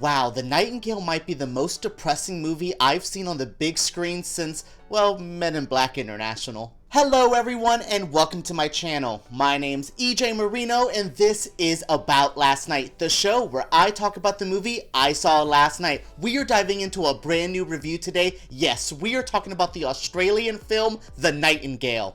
Wow, The Nightingale might be the most depressing movie I've seen on the big screen since, well, Men in Black International. Hello everyone and welcome to my channel. My name's EJ Marino and this is About Last Night, the show where I talk about the movie I saw last night. We are diving into a brand new review today. Yes, we are talking about the Australian film, The Nightingale.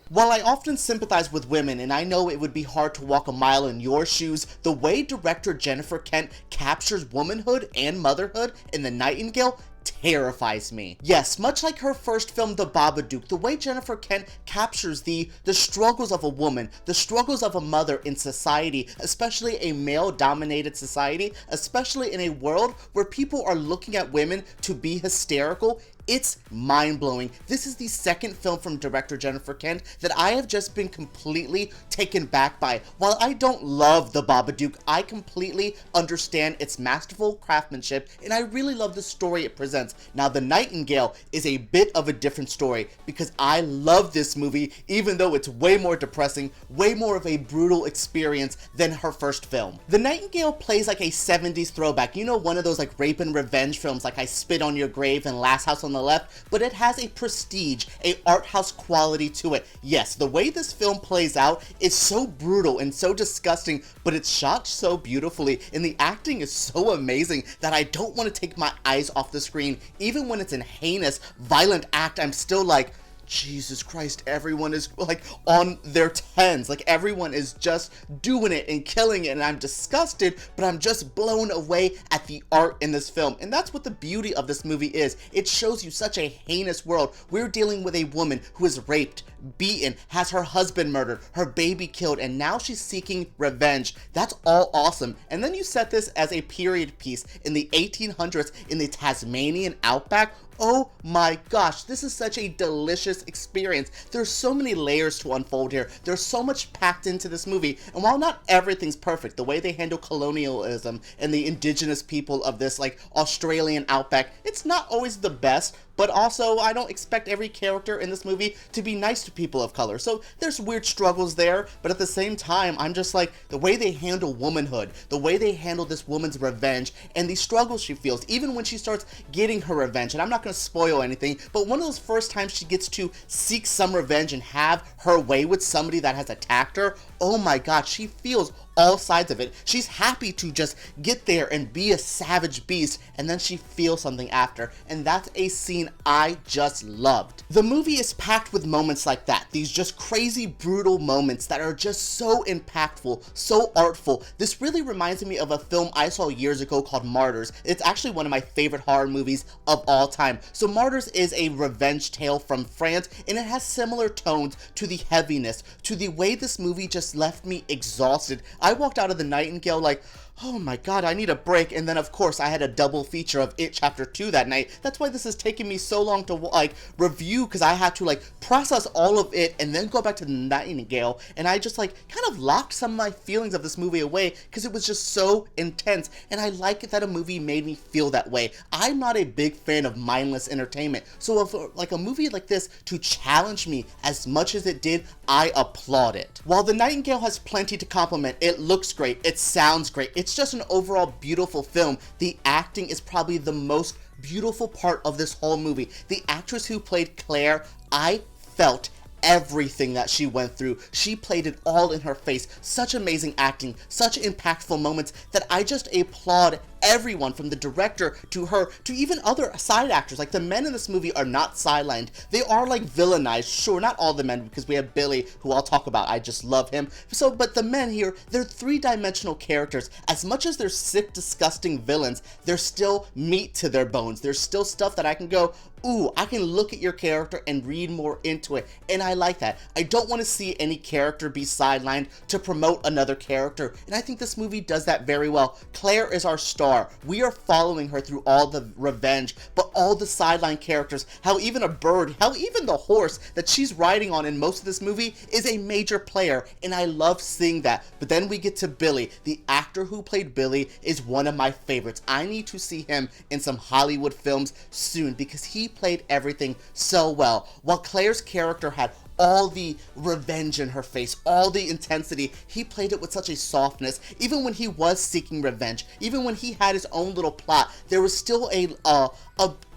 While I often sympathize with women, and I know it would be hard to walk a mile in your shoes, the way director Jennifer Kent captures womanhood and motherhood in The Nightingale terrifies me. Yes, much like her first film, The Babadook, the way Jennifer Kent captures the struggles of a woman, the struggles of a mother in society, especially a male-dominated society, especially in a world where people are looking at women to be hysterical, it's mind-blowing. This is the second film from director Jennifer Kent that I have just been completely taken back by. While I don't love The Babadook, I completely understand its masterful craftsmanship, and I really love the story it presents. Now, The Nightingale is a bit of a different story, because I love this movie, even though it's way more depressing, way more of a brutal experience than her first film. The Nightingale plays like a 70s throwback, you know, one of those like rape and revenge films like I Spit on Your Grave and Last House on the Left, but it has a prestige, a art house quality to it. Yes, the way this film plays out is so brutal and so disgusting, but it's shot so beautifully and the acting is so amazing that I don't want to take my eyes off the screen. Even when it's a heinous, violent act, I'm still like, Jesus Christ, everyone is like on their tens, like everyone is just doing it and killing it, and I'm disgusted, but I'm just blown away at the art in this film. And that's what the beauty of this movie is. It shows you such a heinous world. We're dealing with a woman who is raped, beaten, has her husband murdered, her baby killed, and now she's seeking revenge. That's all awesome. And then you set this as a period piece in the 1800s in the Tasmanian outback. Oh my gosh, this is such a delicious experience. There's so many layers to unfold here. There's so much packed into this movie, and while not everything's perfect, the way they handle colonialism and the indigenous people of this like Australian outback, it's not always the best, but also I don't expect every character in this movie to be nice to people of color. So there's weird struggles there, but at the same time, I'm just like, the way they handle womanhood, the way they handle this woman's revenge, and the struggles she feels, even when she starts getting her revenge, and I'm not gonna spoil anything, but one of those first times she gets to seek some revenge and have her way with somebody that has attacked her, oh my god, she feels all sides of it. She's happy to just get there and be a savage beast, and then she feels something after, and that's a scene I just loved. The movie is packed with moments like that, these just crazy brutal moments that are just so impactful, so artful. This really reminds me of a film I saw years ago called Martyrs. It's actually one of my favorite horror movies of all time. So Martyrs is a revenge tale from France, and it has similar tones to the heaviness, to the way this movie just left me exhausted. I walked out of The Nightingale like, oh my god, I need a break, and then of course I had a double feature of It Chapter 2 that night. That's why this is taking me so long to like review, because I had to like process all of it and then go back to The Nightingale, and I just like kind of locked some of my feelings of this movie away because it was just so intense, and I like it that a movie made me feel that way. I'm not a big fan of mindless entertainment, so if like a movie like this to challenge me as much as it did, I applaud it. While The Nightingale has plenty to compliment, it looks great, it sounds great, it's just an overall beautiful film. The acting is probably the most beautiful part of this whole movie. The actress who played Clare, I felt everything that she went through. She played it all in her face. Such amazing acting, such impactful moments that I just applaud everyone, from the director to her to even other side actors. Like, the men in this movie are not sidelined. They are like villainized. Sure, not all the men, because we have Billy, who I'll talk about. I just love him. So, but the men here, they're three-dimensional characters. As much as they're sick, disgusting villains, there's still meat to their bones. There's still stuff that I can go, ooh, I can look at your character and read more into it, and I like that. I don't want to see any character be sidelined to promote another character, and I think this movie does that very well. Claire is our star. We are following her through all the revenge, but all the sideline characters, how even a bird, how even the horse that she's riding on in most of this movie is a major player, and I love seeing that. But then we get to Billy. The actor who played Billy is one of my favorites. I need to see him in some Hollywood films soon because he played everything so well. While Claire's character had all the revenge in her face, all the intensity. He played it with such a softness. Even when he was seeking revenge, even when he had his own little plot, there was still a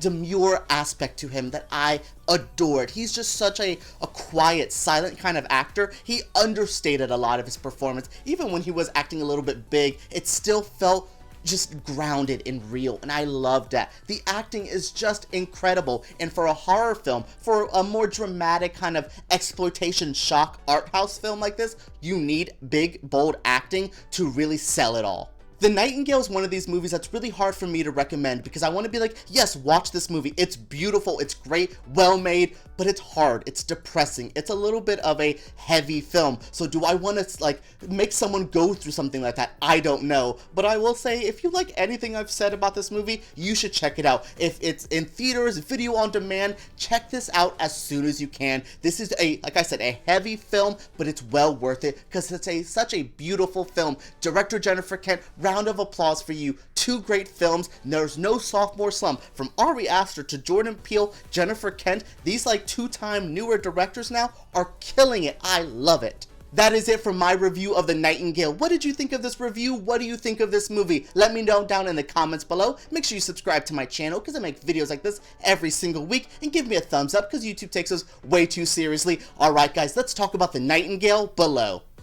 demure aspect to him that I adored. He's just such a quiet, silent kind of actor. He understated a lot of his performance. Even when he was acting a little bit big, it still felt just grounded and real, and I loved that. The acting is just incredible, and for a horror film, for a more dramatic kind of exploitation shock art house film like this, you need big, bold acting to really sell it all. The Nightingale is one of these movies that's really hard for me to recommend because I want to be like, yes, watch this movie. It's beautiful, it's great, well made, but it's hard, it's depressing, it's a little bit of a heavy film. So do I want to like make someone go through something like that? I don't know. But I will say, if you like anything I've said about this movie, you should check it out. If it's in theaters, video on demand, check this out as soon as you can. This is like I said, a heavy film, but it's well worth it because it's such a beautiful film. Director Jennifer Kent, round of applause for you. Two great films. There's no sophomore slump. From Ari Aster to Jordan Peele, Jennifer Kent, these like two-time newer directors now are killing it. I love it. That is it for my review of The Nightingale. What did you think of this review? What do you think of this movie? Let me know down in the comments below. Make sure you subscribe to my channel because I make videos like this every single week, and give me a thumbs up because YouTube takes us way too seriously. Alright guys, let's talk about The Nightingale below.